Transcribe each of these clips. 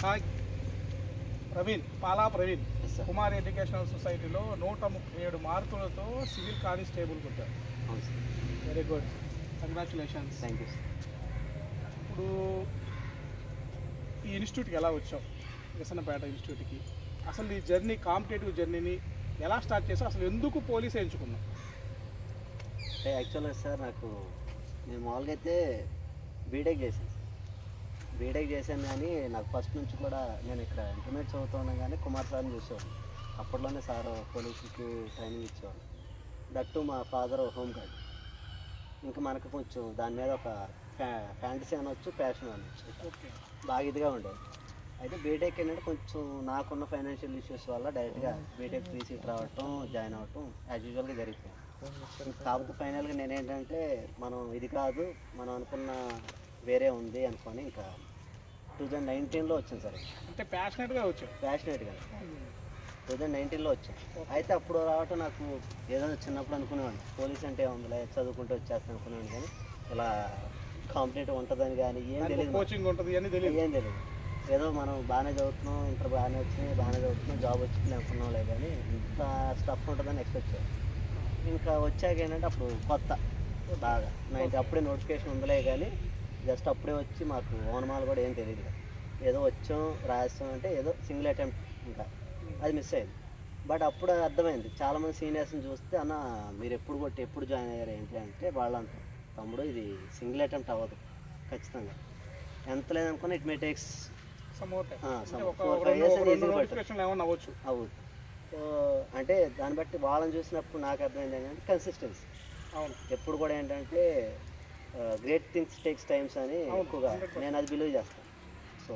Hi Praveen, పాలా Praveen. Kumar educational సొసైటీలో 137 మార్కులతో civil constable కొట్టారు. Very good, congratulations. Thank you. ఇప్పుడు ఈ ఇన్స్టిట్యూట్కి ఎలా వచ్చావు? విసన్నపేట ఇన్స్టిట్యూట్కి అసలు ఈ జర్నీ, కాంపిటేటివ్ జర్నీని ఎలా స్టార్ట్ చేసావు? అసలు ఎందుకు పోలీస్ ఎంచుకున్నావు? అంటే యాక్చువల్గా సార్ నేను మామూలుగా అయితే బీటెక్ చేశాను కానీ నాకు ఫస్ట్ నుంచి కూడా నేను ఇక్కడ ఇంటర్మీడియట్ చదువుతున్నాను కానీ కుమార్ సార్ని చూసేవాడు. అప్పట్లోనే సార్ పోలీసుకి ట్రైనింగ్ ఇచ్చేవాడు. దట్టు మా ఫాదర్ హోమ్ గార్డ్. ఇంకా మనకు కొంచెం దాని మీద ఒక ఫ్యాంటసీ అనవచ్చు, ప్యాషన్ అనవచ్చు, బాగా ఇదిగా ఉండేది. అయితే బీటెక్ ఏంటంటే కొంచెం నాకున్న ఫైనాన్షియల్ ఇష్యూస్ వల్ల డైరెక్ట్గా బీటెక్ 3 సీట్ రావటం, జాయిన్ అవ్వటం యాజ్ యూజువల్గా జరిగిపోయింది. కాకపోతే ఫైనల్గా నేనేంటంటే మనం ఇది కాదు, మనం అనుకున్న వేరే ఉంది అనుకొని ఇంకా 2019లో వచ్చాను సార్. అంటే ప్యాషనెట్గా 2019లో వచ్చాను. అయితే అప్పుడు రావటం నాకు ఏదో చిన్నప్పుడు అనుకునేవాడిని పోలీస్ అంటే ఉందిలే, చదువుకుంటూ వచ్చేస్తాను అనుకునేవాడిని. కానీ ఇలా కాంపిటేటివ్ ఉంటుందని కానీ ఏం తెలియదు, కోచింగ్ ఉంటుంది అని తెలియదు. ఏం తెలియదు. ఏదో మనం బాగానే చదువుతున్నాం, ఇంటర్ బాగానే వచ్చినాయి, బాగానే చదువుతున్నాం, జాబ్ వచ్చింది అనుకున్నాంలే కానీ ఇంత స్టఫ్ ఉంటుందని ఎక్స్పెక్ట్ చేయాలి. ఇంకా వచ్చాక ఏంటంటే అప్పుడు కొత్త బాగా అప్పుడే నోటిఫికేషన్ ఉందిలే కానీ జస్ట్ అప్పుడే వచ్చి మాకు ఓనమాలు కూడా ఏం తెలియదు. ఏదో వచ్చాం రాసాం అంటే ఏదో సింగిల్ అటెంప్ట్, ఇంకా అది మిస్ అయింది. బట్ అప్పుడు అర్థమైంది, చాలామంది సీనియర్స్ని చూస్తే అన్న మీరు ఎప్పుడు కొట్టి ఎప్పుడు జాయిన్ అయ్యారు ఏంటి అంటే వాళ్ళు అంటారు, తమ్ముడు ఇది సింగిల్ అటెంప్ట్ అవ్వదు ఖచ్చితంగా, ఎంత లేదనుకున్నా ఇట్ మే టేక్స్ 4-5 years అవ్వచ్చు. సో అంటే దాన్ని బట్టి వాళ్ళని చూసినప్పుడు నాకు అర్థమైంది ఏంటంటే కన్సిస్టెన్సీ. అవును, ఎప్పుడు కూడా ఏంటంటే గ్రేట్ థింగ్స్ టేక్స్ టైమ్స్ అని ఎక్కువగా నేను అది బిలీవ్ చేస్తాను. సో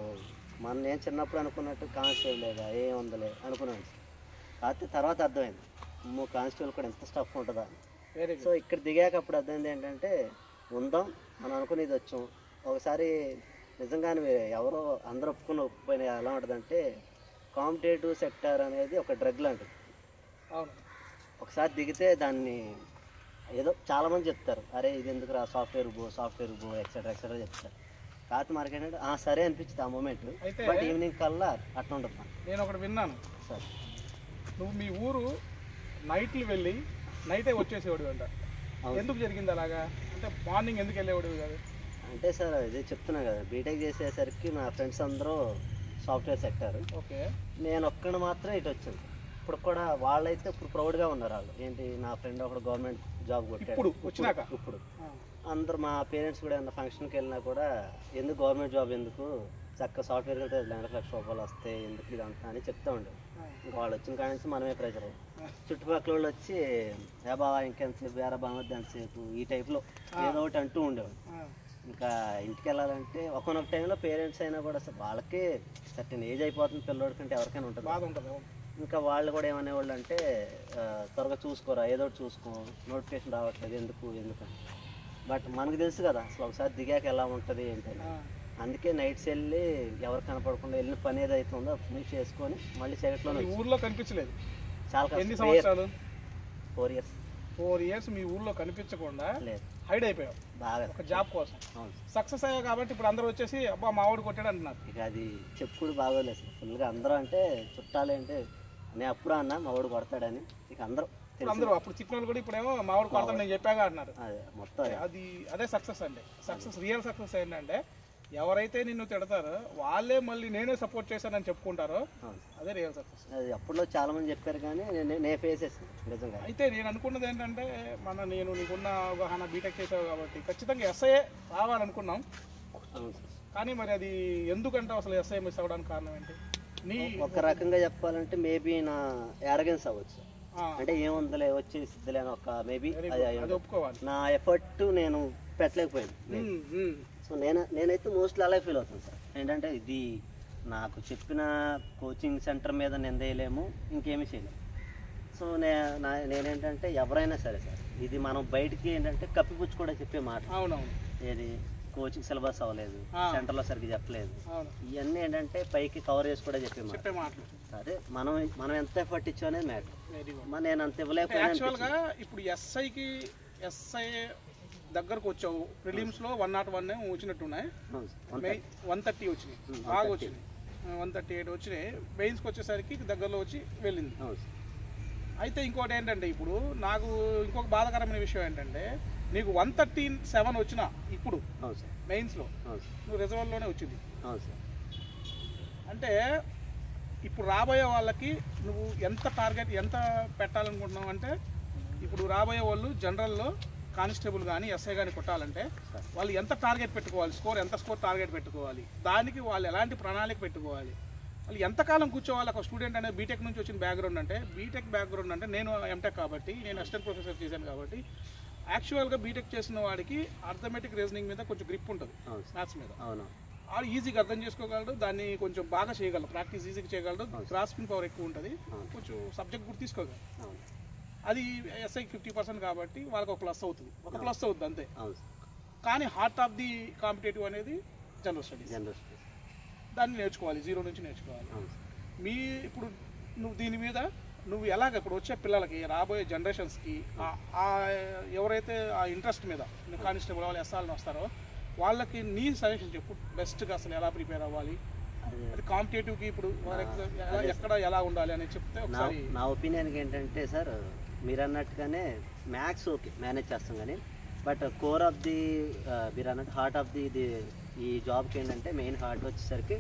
నేను చిన్నప్పుడు అనుకున్నట్టు కానిస్టేబుల్ లేదా ఏ ఉందలే అనుకున్నాను. కాకపోతే తర్వాత అర్థమైంది కానిస్టేబుల్ కూడా ఎంత స్టఫ్ ఉంటుందా అని. సో ఇక్కడ దిగాక అప్పుడు అర్థమైంది ఏంటంటే ఉందాం, మనం అనుకునేది వచ్చాం. ఒకసారి నిజంగానే ఎవరో అందరూ ఒప్పుకుపోయిన ఎలా ఉంటుందంటే కాంపిటేటివ్ సెక్టర్ అనేది ఒక డ్రగ్ లాంటిది. ఒకసారి దిగితే దాన్ని ఏదో చాలామంది చెప్తారు, అరే ఇది ఎందుకు రా, సాఫ్ట్వేర్ బో ఎక్సెట్రా చెప్తారు. కాకపోతే మనకి ఏంటంటే సరే అనిపించింది ఆ మూమెంట్. బట్ ఈవినింగ్ కల్లా అట్లా ఉంటుంది. నేను ఒకటి విన్నాను సార్, నువ్వు మీ ఊరు నైట్లు వెళ్ళి నైటే వచ్చేసేవాడు అంట. ఎందుకు జరిగింది అలాగా? అంటే మార్నింగ్ ఎందుకు వెళ్ళేవాడు కాదు? అంటే సార్ ఇదే చెప్తున్నా కదా, బీటెక్ చేసేసరికి నా ఫ్రెండ్స్ అందరూ సాఫ్ట్వేర్ సెక్టర్, ఓకే, నేను ఒక్కడు మాత్రం ఇటు వచ్చాను. ఇప్పుడు కూడా వాళ్ళైతే ఇప్పుడు ప్రౌడ్గా ఉన్నారు. వాళ్ళు ఏంటి, నా ఫ్రెండ్ ఒకడు గవర్నమెంట్ జాబ్ కొట్టాడు. ఇప్పుడు అందరు మా పేరెంట్స్ కూడా ఏమన్నా ఫంక్షన్కి వెళ్ళినా కూడా ఎందుకు గవర్నమెంట్ జాబ్ ఎందుకు, చక్కగా సాఫ్ట్వేర్ కంటే 2,00,000 వస్తాయి ఎందుకు ఇదంతా అని చెప్తూ ఉండేది. ఇంకా వాళ్ళు వచ్చిన కాడి నుంచి మనమే ప్రెజర్. చుట్టుపక్కల వాళ్ళు వచ్చి ఏ బాబా ఇంకెంతసేపు, వేరే బామద్ది ఎంతసేపు, ఈ టైప్లో ఏదో ఒకటి అంటూ ఉండేవాడు. ఇంకా ఇంటికి వెళ్ళాలంటే ఒకనొక టైంలో పేరెంట్స్ అయినా కూడా వాళ్ళకి సర్టెన్ ఏజ్ అయిపోతుంది, పిల్లోడి కంటే ఎవరికైనా ఉంటుంది. ఇంకా వాళ్ళు కూడా ఏమనేవాళ్ళు అంటే త్వరగా చూసుకోరా, ఏదో ఒకటి చూసుకో, నోటిఫికేషన్ రావట్లేదు ఎందుకు అని. బట్ మనకు తెలుసు కదా అసలు ఒకసారి దిగాక ఎలా ఉంటుంది ఏంటని. అందుకే నైట్స్ వెళ్ళి ఎవరు కనపడకుండా వెళ్ళిన పని ఏది అవుతుందో ఫినిష్ చేసుకొని మళ్ళీ సెకండ్లో ఊర్లో కనిపించలేదు. చాలా ఎన్ని సంవత్సరాలు? 4 years మీ ఊర్లో కనిపించకుండా లేదు, హైడ్ అయిపోయావు బాగా ఒక జాబ్ కోసం. సక్సెస్ అయ్యావు కాబట్టి ఇప్పుడు అందరూ వచ్చేసి అబ్బా మా వాడు కొట్టాడు అంటున్నారు. ఇక అది చెప్పుడు బాగోలేదు అసలు. ఫుల్గా అందరూ అంటే చుట్టాలు అంటే నేను అప్పుడు అన్నా మా వాడు కొడతాడని, ఇక అందరూ అప్పుడు చిన్న వాళ్ళు కూడా ఇప్పుడేమో మా వాడు కొడతాడు నేను చెప్పాగా అంటున్నారు. అదే మొత్తం అదే సక్సెస్ అండి. సక్సెస్, రియల్ సక్సెస్ ఏంటంటే ఎవరైతే నిన్ను తిడతారో వాళ్ళే మళ్ళీ నేనే సపోర్ట్ చేశానని చెప్పుకుంటారో అదే రియల్ సక్సెస్. అది అప్పుడులో చాలా మంది చెప్పారు కానీ నేను ఫేస్ చేస్తాను నిజంగా. అయితే నేను అనుకున్నది ఏంటంటే నేను నీకున్న అవగాహన బీటెక్ చేసావు కాబట్టి ఖచ్చితంగా ఎస్ఐ రావాలనుకున్నాం. కానీ మరి అది ఎందుకంటే అసలు ఎస్ఐ మిస్ అవ్వడానికి కారణం ఏంటి? ఒక రకంగా చెప్పాలంటే మేబీ నా యారగెన్స్ అవ్వచ్చు. అంటే ఏముందలే వచ్చేసిద్దిలే అని ఒక మేబీ ఒప్పుకోవాలి. నా ఎఫర్ట్ నేను పెట్టలేకపోయాను. సో నేనైతే మోస్ట్లీ అలా ఫీల్ అవుతాను సార్. ఏంటంటే ఇది నాకు చెప్పిన కోచింగ్ సెంటర్ మీద నిందేయలేము, ఇంకేమీ చేయలేము. సో నేనేంటంటే ఎవరైనా సరే సార్, ఇది మనం బయటికి ఏంటంటే కప్పిపుచ్చి కూడా చెప్పే మాట. అవునవును, ఏది కోచింగ్ సిలబస్ అవ్వలేదు, సెంటర్లో సరిగ్గా చెప్పలేదు, ఇవన్నీ ఏంటంటే పైకి కవర్ చేసి కూడా చెప్పే మాటలు. అదే మనం ఎంత ఎఫర్ట్ ఇచ్చా అనేది మ్యాటర్. నేను అంత ఇవ్వలేకపోయాను. ఇప్పుడు ఎస్ఐ దగ్గరకు వచ్చావు, ప్రిలిమ్స్లో 101 వచ్చినట్టున్నాయి, 130 వచ్చినాయి, బాగా వచ్చినాయి. 138 వచ్చినాయి. మెయిన్స్కి వచ్చేసరికి దగ్గరలో వచ్చి వెళ్ళింది. అవును సార్. అయితే ఇంకోటి ఏంటంటే ఇప్పుడు నాకు ఇంకొక బాధాకరమైన విషయం ఏంటంటే నీకు 137 వచ్చినా ఇప్పుడు అవును సార్ మెయిన్స్లో అవును సార్ నువ్వు రిజర్వ్లోనే వచ్చింది. అవును సార్. అంటే ఇప్పుడు రాబోయే వాళ్ళకి నువ్వు ఎంత టార్గెట్ ఎంత పెట్టాలనుకుంటున్నావు అంటే ఇప్పుడు రాబోయే వాళ్ళు జనరల్లో కానిస్టేబుల్ కానీ ఎస్ఐ కానీ కొట్టాలంటే వాళ్ళు ఎంత టార్గెట్ పెట్టుకోవాలి, ఎంత స్కోర్ టార్గెట్ పెట్టుకోవాలి, దానికి వాళ్ళు ఎలాంటి ప్రణాళిక పెట్టుకోవాలి, వాళ్ళు ఎంతకాలం కూర్చోవాలి. ఒక స్టూడెంట్ అనేది బీటెక్ నుంచి వచ్చిన బ్యాక్గ్రౌండ్ అంటే నేను ఎంటెక్ కాబట్టి నేను అసిస్టెంట్ ప్రొఫెసర్ చేశాను కాబట్టి యాక్చువల్గా బీటెక్ చేసిన వాడికి అర్థమెటిక్ రీజనింగ్ మీద కొంచెం గ్రిప్ ఉంటుంది, మ్యాథ్స్ మీద. అవును. వాడు ఈజీగా అర్థం చేసుకోగలడు, దాన్ని కొంచెం బాగా చేయగలడు, ప్రాక్టీస్ ఈజీగా చేయగలడు, గ్రాస్పింగ్ పవర్ ఎక్కువ ఉంటుంది, కొంచెం సబ్జెక్ట్ కూడా తీసుకోగలరు. అది ఎస్ఐకి 50% కాబట్టి వాళ్ళకి ఒక ప్లస్ అవుతుంది, అంతే. కానీ హార్ట్ ఆఫ్ ది కాంపిటేటివ్ అనేది జనరల్ స్టడీస్. దాన్ని నేర్చుకోవాలి, 0 నుంచి నేర్చుకోవాలి. ఇప్పుడు నువ్వు దీని మీద నువ్వు ఎలాగ ఇప్పుడు వచ్చే పిల్లలకి రాబోయే జనరేషన్స్కి ఎవరైతే ఆ ఇంట్రెస్ట్ మీద కానిస్టేబుల్ వాళ్ళు ఎస్ఆర్ని వస్తారో వాళ్ళకి నీ సజెషన్ చెప్పు, బెస్ట్గా అసలు ఎలా ప్రిపేర్ అవ్వాలి, అది కాంపిటేటివ్కి ఇప్పుడు ఎక్కడ ఎలా ఉండాలి అని చెప్తే ఒకసారి. నా ఒపీనియన్కి ఏంటంటే సార్ మీరు అన్నట్టుగానే మ్యాథ్స్ ఓకే మేనేజ్ చేస్తాం, కానీ బట్ కోర్ ఆఫ్ ది మీరు అన్నట్టు హార్ట్ ఆఫ్ ది ఈ జాబ్కి ఏంటంటే మెయిన్ హార్ట్ వచ్చేసరికి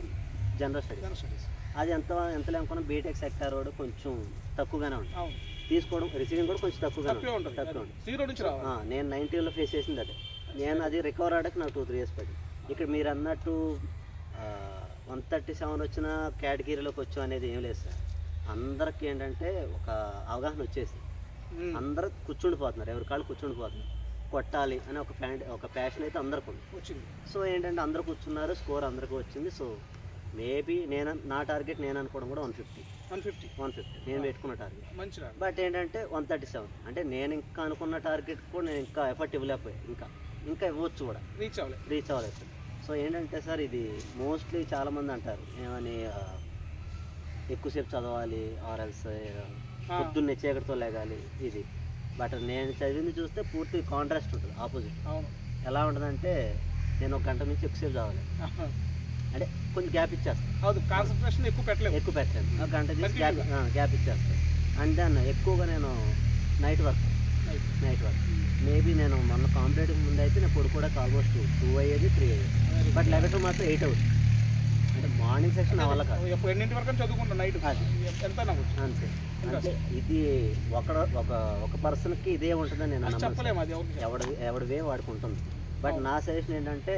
జనరల్ స్టడీస్. అది ఎంత లేకున్నా బీటెక్ సెక్టార్ కూడా కొంచెం తక్కువగానే ఉంటుంది, తీసుకోవడం రిసీవింగ్ కూడా కొంచెం తక్కువగానే ఉంటుంది. నేను 90లో ఫేస్ చేసింది అదే. నేను అది రికవర్ అవ్వడానికి నాకు 2-3 years పడింది. ఇక్కడ మీరు అన్నట్టు 137 వచ్చిన కేటగిరీలోకి వచ్చాం అనేది ఏం లేదు సార్. అందరికి ఏంటంటే ఒక అవగాహన వచ్చేసి అందరూ కూర్చుండిపోతున్నారు, ఎవరి కాళ్ళు కూర్చుండిపోతున్నారు, కొట్టాలి అని ఒక ప్యాషన్ అయితే అందరికి వచ్చింది. సో ఏంటంటే అందరూ కూర్చున్నారు, స్కోర్ అందరికీ వచ్చింది. సో మేబీ నా టార్గెట్ నేను అనుకోవడం కూడా 150 నేను పెట్టుకున్న టార్గెట్ మంచి. బట్ ఏంటంటే 137 అంటే నేను ఇంకా అనుకున్న టార్గెట్ కూడా నేను ఇంకా ఎఫర్ట్ ఇవ్వలేకపోయాను, ఇంకా ఇవ్వచ్చు కూడా, రీచ్ అవ్వలేదు. సో ఏంటంటే సార్ ఇది మోస్ట్లీ చాలామంది అంటారు ఏమని ఎక్కువసేపు చదవాలి, ఆర్ఎల్స్ పొద్దున్నే చీకటితో లేగాలి ఇది. బట్ నేను చదివింది చూస్తే పూర్తి కాంట్రాస్ట్ ఉంటుంది, ఆపోజిట్. ఎలా ఉంటుందంటే నేను 1 గంట నుంచి ఎక్కువసేపు చదవాలి, అంటే కొంచెం గ్యాప్ ఇచ్చేస్తాను, కాన్సన్ట్రేషన్ ఎక్కువ పెట్టాను, 1 గంట తీసి గ్యాప్ ఇచ్చేస్తాను. అండ్ దెన్ ఎక్కువగా నేను నైట్ వర్క్ మేబీ నేను మొన్న కాంపిటేటివ్ ముందు అయితే నేను పడుకోవడానికి ఆల్మోస్ట్ 2 అయ్యేది 3 అయ్యేది. బట్ లెవెన్ మాత్రం 8 అవుతుంది. అంటే మార్నింగ్ సెక్షన్ నా వల్ల కాదు, ఎన్నింటి వరకు చదువుకుంటా నైట్ అంతే. అంటే ఇది ఒక పర్సన్కి ఇదే ఉంటుందని నేను చెప్పలేము, అది ఎవడి వే వాడుకుంటుంది. బట్ నా సజెషన్ ఏంటంటే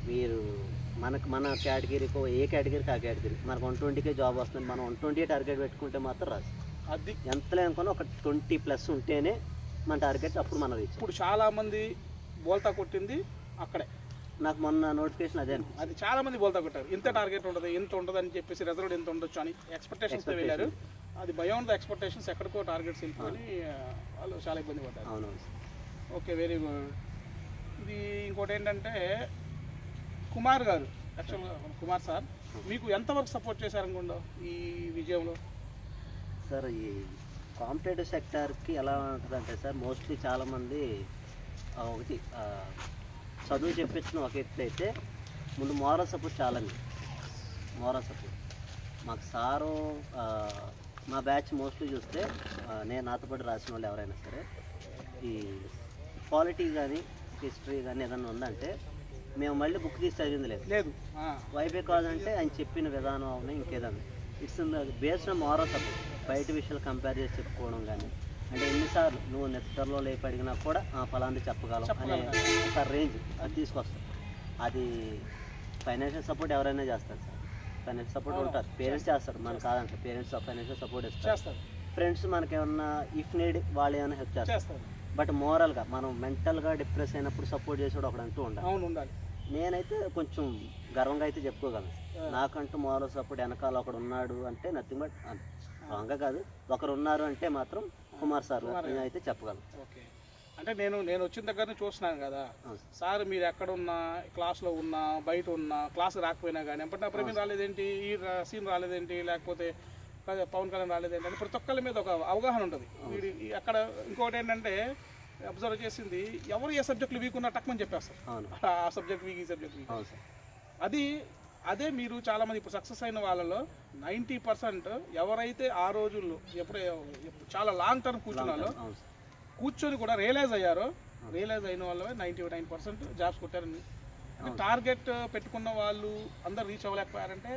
మీరు మన కేటగిరీకో ఏ కేటగిరీకి ఆ కేటగిరీ మనకు 120కే జాబ్ వస్తుంది, మనం 120 టార్గెట్ పెట్టుకుంటే మాత్రం రాదు. అది ఎంతలే అనుకున్నా ఒక 20+ ఉంటేనే మన టార్గెట్, అప్పుడు మనం రీచ్. ఇప్పుడు చాలా మంది బోల్తా కొట్టింది అక్కడే. నాకు మొన్న నోటిఫికేషన్ అదే అది చాలా మంది బోల్తా కొట్టారు, ఇంత టార్గెట్ ఉంటుంది, ఎంత ఉంటుంది అని చెప్పేసి రిజర్వ్డ్ ఎంత ఉండొచ్చు అని ఎక్స్పెక్టేషన్స్తో వెళ్ళారు. అది బియాండ్ ద ఎక్స్పెక్టేషన్స్ ఎక్కడికో టార్గెట్స్ వెళ్ళిపోయి వాళ్ళు చాలా ఇబ్బంది పడ్డారు. అవునవును. Okay, very good. ఇది ఇంకోటి ఏంటంటే కుమార్ గారు, యాక్చువల్గా కుమార్ సార్ మీకు ఎంతవరకు సపోర్ట్ చేశారనుకుంటా ఈ విజయంలో? సార్ ఈ కాంపిటేటివ్ సెక్టార్కి ఎలా ఉంటుందంటే సార్ మోస్ట్లీ చాలామంది ఒకటి చదువు చెప్పించిన ఒక ఎత్తు అయితే ముందు మోరల్ సపోర్ట్ మోరల్ సపోర్ట్ మాకు సారు మా బ్యాచ్ మోస్ట్లీ చూస్తే నేను నాతో పాటు రాసిన వాళ్ళు ఎవరైనా సరే ఈ పాలిటీ కానీ హిస్టరీ కానీ ఏదన్నా ఉందంటే మేము మళ్ళీ బుక్ తీసి చదివింది లేదు. వైబే కాదంటే ఆయన చెప్పిన విధానం అవునా ఇంకేదన్నా it's based on moral support. బయట విషయాలు కంపేర్ చేసి చెప్పుకోవడం కానీ, అంటే ఎన్నిసార్లు నువ్వు నిద్రలో లేపి అడిగినా కూడా పలాంటి చెప్పగలం అనే ఒక రేంజ్ అది తీసుకొస్తాం. అది ఫైనాన్షియల్ సపోర్ట్ ఎవరైనా చేస్తారు సార్, ఫైనాన్షియల్ సపోర్ట్ ఉంటుంది, పేరెంట్స్ చేస్తారు, మనకు కాదంటే పేరెంట్స్ ఫైనాన్షియల్ సపోర్ట్ ఇస్తారు, ఫ్రెండ్స్ మనకేమన్నా ఇఫ్ నీడ్ వాళ్ళు ఏమైనా హెల్ప్ చేస్తారు. బట్ మోరల్గా మనం మెంటల్గా డిప్రెస్ అయినప్పుడు సపోర్ట్ చేసేవాడు ఒకడు అంటూ ఉండాలి. నేనైతే కొంచెం గర్వంగా అయితే చెప్పుకోగలను, నాకంటూ మోరల్ సపోర్ట్ వెనకాల ఒకడు ఉన్నాడు అంటే నథింగ్ బట్ రాంగ్గా కాదు, ఒకరు ఉన్నారు అంటే మాత్రం కుమార్ సార్ అయితే చెప్పగలను. ఓకే, అంటే నేను వచ్చిన దగ్గర చూస్తున్నాను కదా సార్, మీరు ఎక్కడ ఉన్నా, క్లాస్లో ఉన్నా, బయట ఉన్నా, క్లాస్ రాకపోయినా కానీ అంటే ప్రవీణ్ రాలేదేంటి, ఈ సీన్ రాలేదేంటి, లేకపోతే పవన్ కళ్యాణ్ రాలేదేంటి అని ప్రతి ఒక్కరి మీద ఒక అవగాహన ఉంటుంది. అక్కడ ఇంకోటి ఏంటంటే అబ్జర్వ్ చేసింది, ఎవరు ఏ సబ్జెక్టులు వీక్ ఉన్నా టక్మని చెప్పేస్తారు, ఆ సబ్జెక్ట్ వీక్, ఈ సబ్జెక్ట్ వీక్. అది అదే మీరు చాలామంది ఇప్పుడు సక్సెస్ అయిన వాళ్ళలో 90% ఎవరైతే ఆ రోజుల్లో చాలా లాంగ్ టర్మ్ కూర్చున్నారో కూర్చొని కూడా రియలైజ్ అయ్యారో, రియలైజ్ అయిన వాళ్ళే 99% జాబ్స్ కొట్టారని. టార్గెట్ పెట్టుకున్న వాళ్ళు అందరు రీచ్ అవ్వలేకపోయారంటే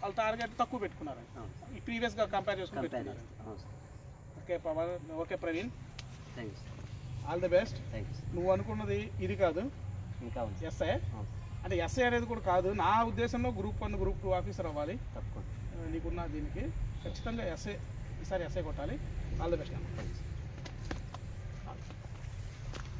వాళ్ళు టార్గెట్ తక్కువ పెట్టుకున్నారు, ఈ ప్రీవియస్గా కంపేర్ చేసుకుని పెట్టుకున్నారు. Okay Pavan, okay Praveen, all the best. నువ్వు అనుకున్నది ఇది కాదు, ఇంకా ఎస్ఐ అంటే ఎస్ఐ అనేది కూడా కాదు. నా ఉద్దేశంలో గ్రూప్ 1 గ్రూప్ 2 ఆఫీసర్ అవ్వాలి. తప్పకుండా నీకున్న దీనికి ఖచ్చితంగా ఎస్ఐ, ఈసారి ఎస్ఐ కొట్టాలి. All the best.